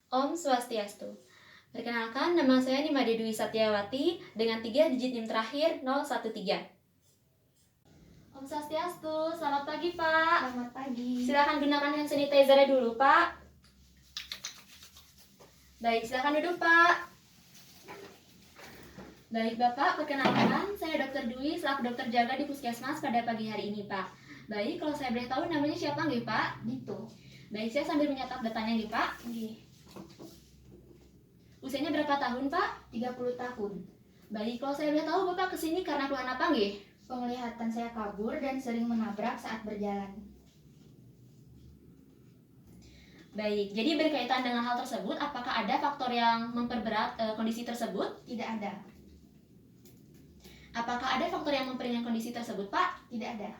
Om Swastiastu. Perkenalkan, nama saya Nimade Dwi Satyawati dengan 3 digit NIM terakhir 013. Om Swastiastu, selamat pagi Pak. Selamat pagi. Silakan gunakan hand sanitizer dulu Pak. Baik, silakan duduk Pak. Baik Bapak, perkenalkan saya Dr. Dwi selaku dokter jaga di Puskesmas pada pagi hari ini Pak. Baik, kalau saya boleh tahu namanya siapa nggih Pak? Dito. Baik, saya sambil menyatat datanya nggih Pak. Nggih. Usianya berapa tahun Pak? 30 tahun. Baik, kalau saya boleh tahu Bapak kesini karena keluhan apa nggih? Penglihatan saya kabur dan sering menabrak saat berjalan. Baik, jadi berkaitan dengan hal tersebut, apakah ada faktor yang memperberat kondisi tersebut? Tidak ada. Apakah ada faktor yang memperingan kondisi tersebut, Pak? Tidak ada.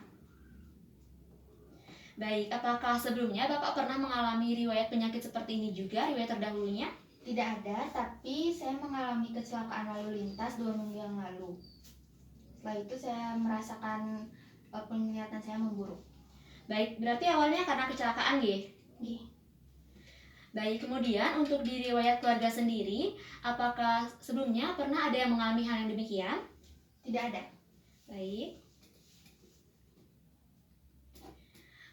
Baik, apakah sebelumnya Bapak pernah mengalami riwayat penyakit seperti ini juga, riwayat terdahulunya? Tidak ada, tapi saya mengalami kecelakaan lalu lintas 2 minggu yang lalu. Setelah itu saya merasakan penglihatan saya memburuk. Baik, berarti awalnya karena kecelakaan, nggih? Nggih. Baik, kemudian untuk di riwayat keluarga sendiri, apakah sebelumnya pernah ada yang mengalami hal yang demikian? Tidak ada. Baik.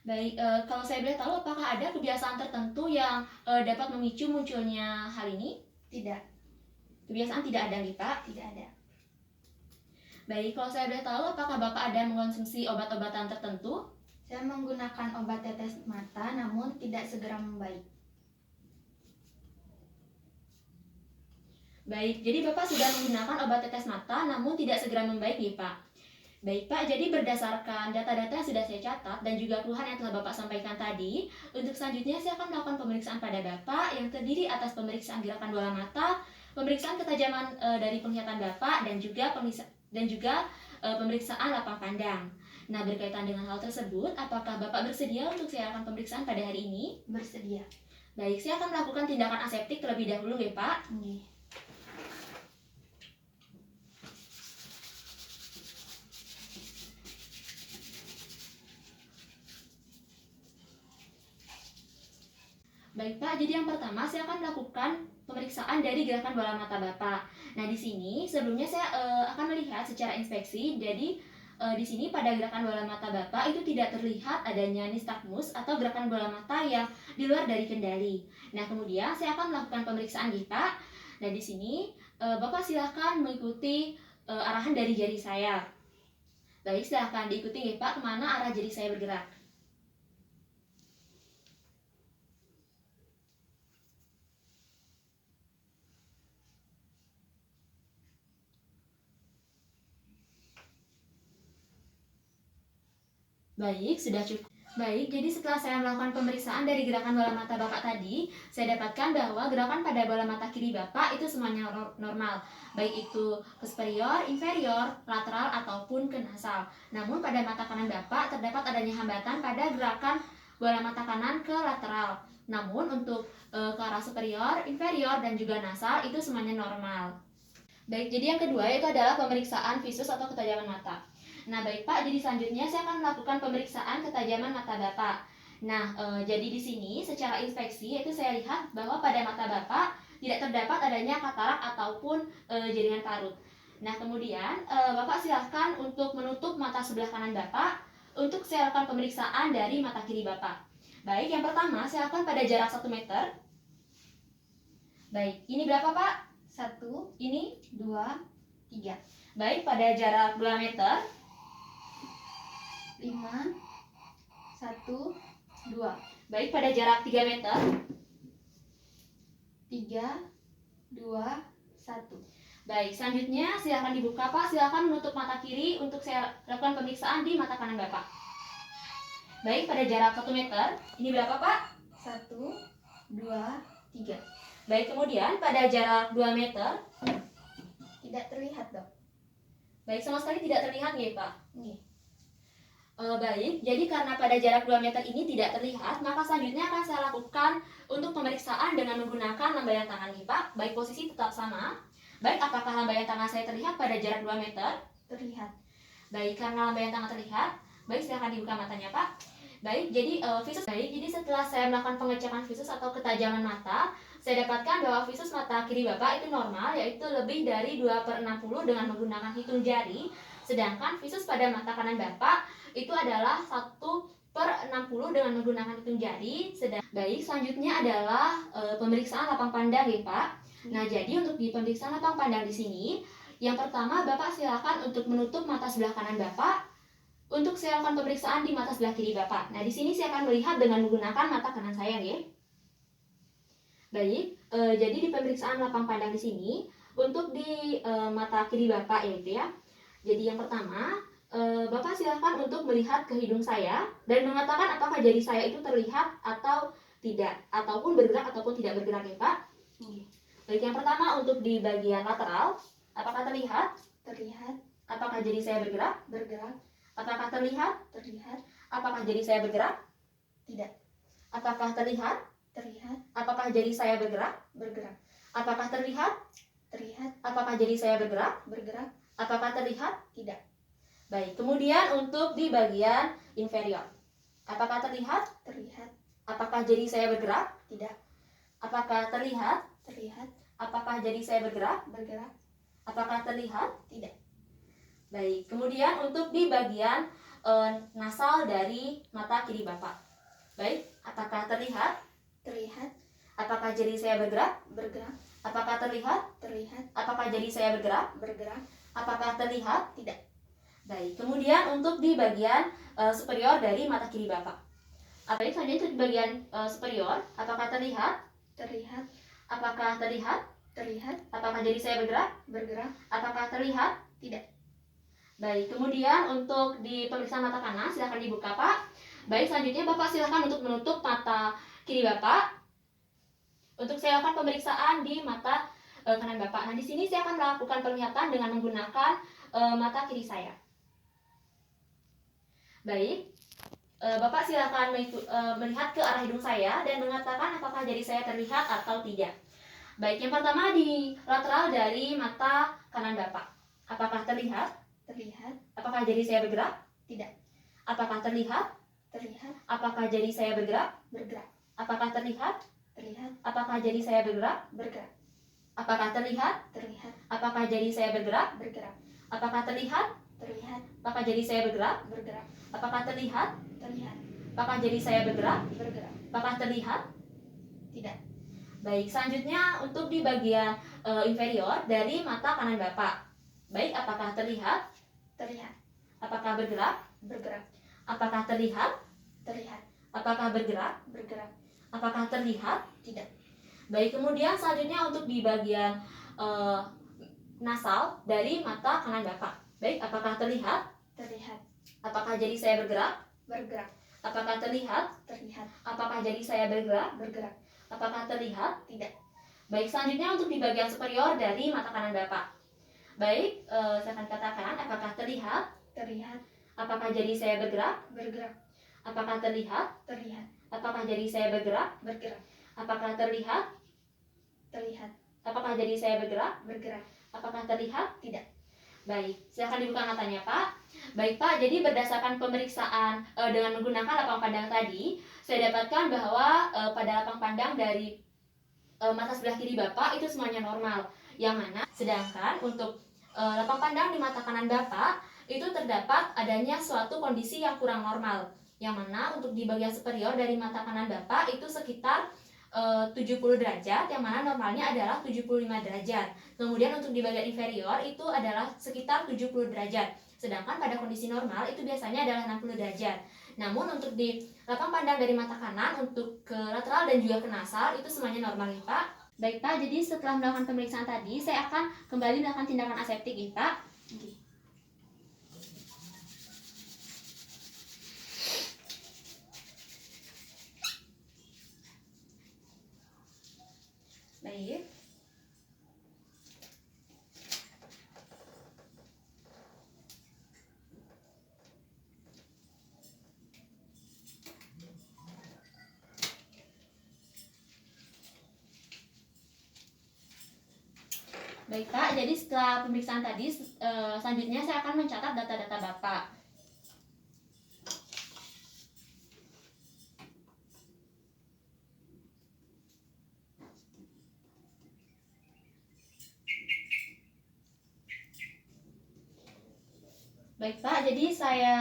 Baik, kalau saya boleh tahu, apakah ada kebiasaan tertentu yang dapat memicu munculnya hal ini? Tidak. Kebiasaan tidak ada nih, Pak? Tidak ada. Baik, kalau saya boleh tahu, apakah Bapak ada mengkonsumsi obat-obatan tertentu? Saya menggunakan obat tetes mata namun tidak segera membaik. Baik, jadi Bapak sudah menggunakan obat tetes mata namun tidak segera membaik nih, Pak. Baik, Pak, jadi berdasarkan data-data yang sudah saya catat dan juga keluhan yang telah Bapak sampaikan tadi, untuk selanjutnya saya akan melakukan pemeriksaan pada Bapak yang terdiri atas pemeriksaan gerakan bola mata, pemeriksaan ketajaman dari penglihatan Bapak, dan juga pemeriksaan lapang pandang. Nah, berkaitan dengan hal tersebut, apakah Bapak bersedia untuk saya lakukan pemeriksaan pada hari ini? Bersedia. Baik, saya akan melakukan tindakan aseptik terlebih dahulu ya, Pak. Nggih. Baik Pak, jadi yang pertama saya akan melakukan pemeriksaan dari gerakan bola mata Bapak. Nah, di sini sebelumnya saya akan melihat secara inspeksi. Jadi di sini pada gerakan bola mata Bapak itu tidak terlihat adanya nistagmus atau gerakan bola mata yang di luar dari kendali. Nah, kemudian saya akan melakukan pemeriksaan nih Pak. Nah, di sini Bapak silahkan mengikuti arahan dari jari saya. Baik, silahkan diikuti nih Pak kemana arah jari saya bergerak. Baik, sudah cukup. Baik, jadi setelah saya melakukan pemeriksaan dari gerakan bola mata Bapak tadi, saya dapatkan bahwa gerakan pada bola mata kiri Bapak itu semuanya normal, baik itu ke superior, inferior, lateral, ataupun ke nasal. Namun pada mata kanan Bapak terdapat adanya hambatan pada gerakan bola mata kanan ke lateral. Namun untuk ke arah superior, inferior, dan juga nasal itu semuanya normal. Baik, jadi yang kedua itu adalah pemeriksaan visus atau ketajaman mata. Nah, baik Pak, jadi selanjutnya saya akan melakukan pemeriksaan ketajaman mata Bapak. Nah, jadi di sini secara inspeksi itu saya lihat bahwa pada mata Bapak tidak terdapat adanya katarak ataupun jaringan parut. Nah, kemudian Bapak silahkan untuk menutup mata sebelah kanan Bapak untuk saya lakukan pemeriksaan dari mata kiri Bapak. Baik, yang pertama saya lakukan pada jarak 1 meter. Baik, ini berapa Pak? 1, Ini 2, 3. baik, pada jarak 2 meter. 5, 1, 2. Baik, pada jarak 3 meter. 3, 2, 1. Baik, selanjutnya silakan dibuka Pak, silakan menutup mata kiri untuk saya lakukan pemeriksaan di mata kanan Bapak. Baik, pada jarak 1 meter. Ini berapa Pak? 1, 2, 3. Baik, kemudian pada jarak 2 meter. Tidak terlihat, Dok. Baik, sama sekali tidak terlihat ya Pak? Nggih. Baik, jadi karena pada jarak 2 meter ini tidak terlihat, maka selanjutnya akan saya lakukan untuk pemeriksaan dengan menggunakan lambaian tangan nih Pak. Baik, posisi tetap sama. Baik, apakah lambaian tangan saya terlihat pada jarak 2 meter? Terlihat. Baik, karena lambaian tangan terlihat, baik silakan dibuka matanya Pak. Baik, jadi visus. Baik, jadi setelah saya melakukan pengecekan visus atau ketajaman mata, saya dapatkan bahwa visus mata kiri Bapak itu normal, yaitu lebih dari 2/60 dengan menggunakan hitung jari. Sedangkan visus pada mata kanan Bapak itu adalah 1/60 dengan menggunakan hitung jari. Baik, selanjutnya adalah pemeriksaan lapang pandang ya Pak. Nah, jadi untuk di pemeriksaan lapang pandang di sini, yang pertama Bapak silakan untuk menutup mata sebelah kanan Bapak. Untuk saya lakukan pemeriksaan di mata sebelah kiri Bapak. Nah, di sini saya akan melihat dengan menggunakan mata kanan saya ya. Baik, jadi di pemeriksaan lapang pandang di sini untuk di mata kiri Bapak yaitu ya. Jadi yang pertama, Bapak silakan untuk melihat ke hidung saya dan mengatakan apakah jari saya itu terlihat atau tidak, ataupun bergerak ataupun tidak bergerak ya Pak. Baik, yang pertama untuk di bagian lateral, apakah terlihat? Terlihat. Apakah jari saya bergerak? Bergerak. Apakah terlihat? Terlihat. Apakah jari saya bergerak? Tidak. Apakah terlihat? Terlihat. Apakah jari saya bergerak? Bergerak. Apakah terlihat? Terlihat. Apakah jari saya bergerak? Bergerak. Apakah terlihat? Tidak. Baik, kemudian untuk di bagian inferior, apakah terlihat? Terlihat. Apakah jari saya bergerak? Tidak. Apakah terlihat? Terlihat. Apakah jari saya bergerak? Bergerak. Apakah terlihat? Tidak. Baik, kemudian untuk di bagian nasal dari mata kiri Bapak. Baik, apakah terlihat? Terlihat. Apakah jari saya bergerak? Bergerak. Apakah terlihat? Terlihat. Apakah jari saya bergerak? Bergerak. Apakah terlihat? Tidak. Baik, kemudian untuk di bagian superior dari mata kiri Bapak. Baik, selanjutnya untuk di bagian superior, apakah terlihat? Terlihat. Apakah terlihat? Terlihat. Apakah jari saya bergerak? Bergerak. Apakah terlihat? Tidak. Baik, kemudian untuk di pemeriksaan mata kanan, silahkan dibuka Pak. Baik, selanjutnya Bapak silahkan untuk menutup mata kiri Bapak. Untuk saya lakukan pemeriksaan di mata kanan Bapak. Nah, di sini saya akan melakukan penglihatan dengan menggunakan mata kiri saya. Baik, Bapak silakan melihat ke arah hidung saya dan mengatakan apakah jari saya terlihat atau tidak. Baik, yang pertama di lateral dari mata kanan Bapak. Apakah terlihat? Terlihat. Apakah jari saya bergerak? Tidak. Apakah terlihat? Terlihat. Apakah jari saya bergerak? Bergerak. Apakah terlihat? Terlihat. Apakah jari saya bergerak? Bergerak. Apakah terlihat? Terlihat. Apakah jari saya bergerak? Bergerak. Apakah terlihat? Terlihat. Apakah jari saya bergerak? Bergerak. Apakah terlihat? Terlihat. Apakah jari saya bergerak? Bergerak. Apakah terlihat? Tidak. Baik, selanjutnya untuk di bagian inferior dari mata kanan Bapak. Baik, apakah terlihat? Terlihat. Apakah bergerak? Bergerak. Apakah terlihat? Terlihat. Apakah bergerak? Bergerak. Apakah terlihat? Tidak. Baik, kemudian selanjutnya untuk di bagian nasal dari mata kanan Bapak. Baik, apakah terlihat? Terlihat. Apakah jari saya bergerak? Bergerak. Apakah terlihat? Terlihat. Apakah jari saya bergerak? Bergerak. Apakah terlihat? Tidak. Baik, selanjutnya untuk di bagian superior dari mata kanan Bapak. Baik, saya akan katakan apakah terlihat? Terlihat. Apakah jari saya bergerak? Bergerak. Apakah terlihat? Terlihat. Apakah jari saya bergerak? Bergerak. Apakah terlihat? Terlihat. Apakah jari saya bergerak? Bergerak. Apakah terlihat? Tidak. Baik, silahkan dibuka matanya Pak. Baik Pak, jadi berdasarkan pemeriksaan dengan menggunakan lapang pandang tadi, saya dapatkan bahwa pada lapang pandang dari mata sebelah kiri Bapak itu semuanya normal. Yang mana sedangkan untuk lapang pandang di mata kanan Bapak itu terdapat adanya suatu kondisi yang kurang normal. Yang mana untuk di bagian superior dari mata kanan Bapak itu sekitar 70 derajat, yang mana normalnya adalah 75 derajat. Kemudian untuk di bagian inferior itu adalah sekitar 70 derajat. Sedangkan pada kondisi normal itu biasanya adalah 60 derajat. Namun untuk di lapang pandang dari mata kanan untuk ke lateral dan juga ke nasal itu semuanya normal ya Pak. Baik Pak, jadi setelah melakukan pemeriksaan tadi saya akan kembali melakukan tindakan aseptik ya Pak. Baik. Baik Pak, jadi setelah pemeriksaan tadi, selanjutnya saya akan mencatat data-data Bapak. Baik Pak, jadi saya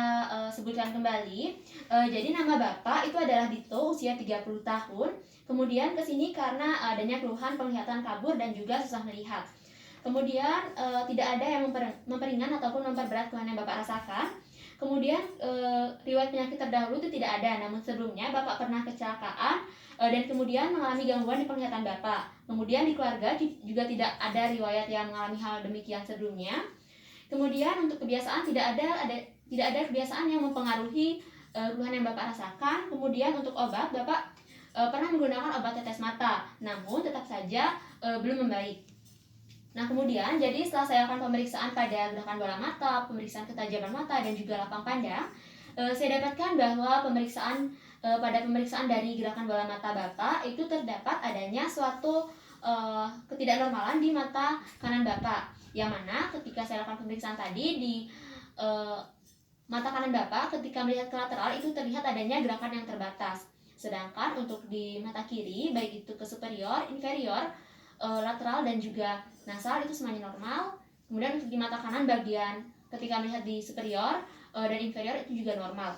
sebutkan kembali. Jadi nama Bapak itu adalah Dito, usia 30 tahun. Kemudian ke sini karena adanya keluhan penglihatan kabur dan juga susah melihat. Kemudian tidak ada yang memperingan ataupun memperberat keluhan yang Bapak rasakan. Kemudian riwayat penyakit terdahulu itu tidak ada, namun sebelumnya Bapak pernah kecelakaan dan kemudian mengalami gangguan di penglihatan Bapak. Kemudian di keluarga juga tidak ada riwayat yang mengalami hal demikian sebelumnya. Kemudian untuk kebiasaan tidak ada kebiasaan yang mempengaruhi keluhan yang Bapak rasakan. Kemudian untuk obat Bapak pernah menggunakan obat tetes mata, namun tetap saja belum membaik. Nah kemudian jadi setelah saya lakukan pemeriksaan pada gerakan bola mata, pemeriksaan ketajaman mata dan juga lapang pandang, saya dapatkan bahwa pada pemeriksaan dari gerakan bola mata Bapak itu terdapat adanya suatu ketidaknormalan di mata kanan Bapak, yang mana ketika saya lakukan pemeriksaan tadi di mata kanan Bapak ketika melihat ke lateral itu terlihat adanya gerakan yang terbatas. Sedangkan untuk di mata kiri baik itu ke superior, inferior, lateral dan juga nasal itu semuanya normal. Kemudian untuk di mata kanan bagian ketika melihat di superior dan inferior itu juga normal.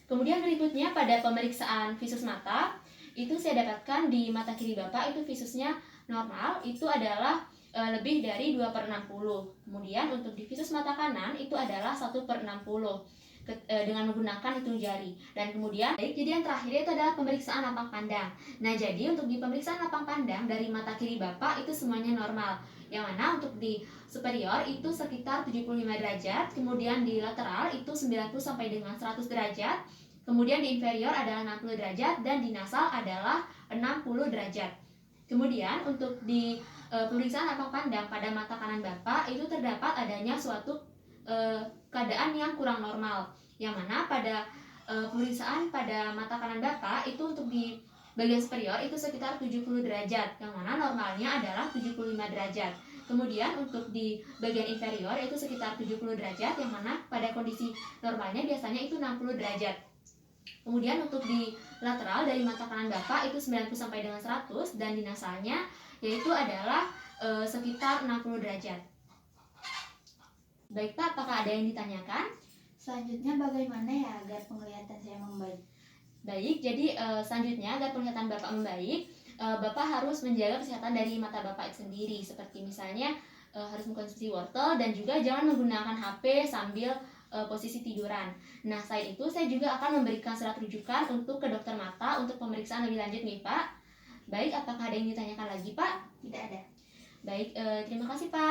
Kemudian berikutnya pada pemeriksaan visus mata itu saya dapatkan di mata kiri Bapak itu visusnya normal, itu adalah lebih dari 2/60. Kemudian untuk di visus mata kanan itu adalah 1/60 dengan menggunakan hitung jari. Dan kemudian jadi yang terakhir itu adalah pemeriksaan lapang pandang. Nah jadi untuk di pemeriksaan lapang pandang dari mata kiri Bapak itu semuanya normal, yang mana untuk di superior itu sekitar 75 derajat, kemudian di lateral itu 90 sampai dengan 100 derajat, kemudian di inferior adalah 60 derajat, dan di nasal adalah 60 derajat. Kemudian untuk di pemeriksaan lapang pandang pada mata kanan Bapak itu terdapat adanya suatu keadaan yang kurang normal, yang mana pada pemeriksaan pada mata kanan Bapak itu untuk di bagian superior itu sekitar 70 derajat, yang mana normalnya adalah 75 derajat. Kemudian untuk di bagian inferior itu sekitar 70 derajat, yang mana pada kondisi normalnya biasanya itu 60 derajat. Kemudian untuk di lateral dari mata kanan Bapak itu 90 sampai dengan 100, dan di nasalnya yaitu adalah sekitar 60 derajat. Baik Pak, apakah ada yang ditanyakan? Selanjutnya bagaimana ya agar penglihatan saya membaik? Baik, jadi selanjutnya agar penglihatan Bapak membaik, Bapak harus menjaga kesehatan dari mata Bapak sendiri, seperti misalnya harus mengkonsumsi wortel dan juga jangan menggunakan HP sambil posisi tiduran. Nah, selain itu saya juga akan memberikan surat rujukan untuk ke dokter mata untuk pemeriksaan lebih lanjut nih Pak. Baik, apakah ada yang ditanyakan lagi Pak? Tidak ada. Baik, terima kasih Pak.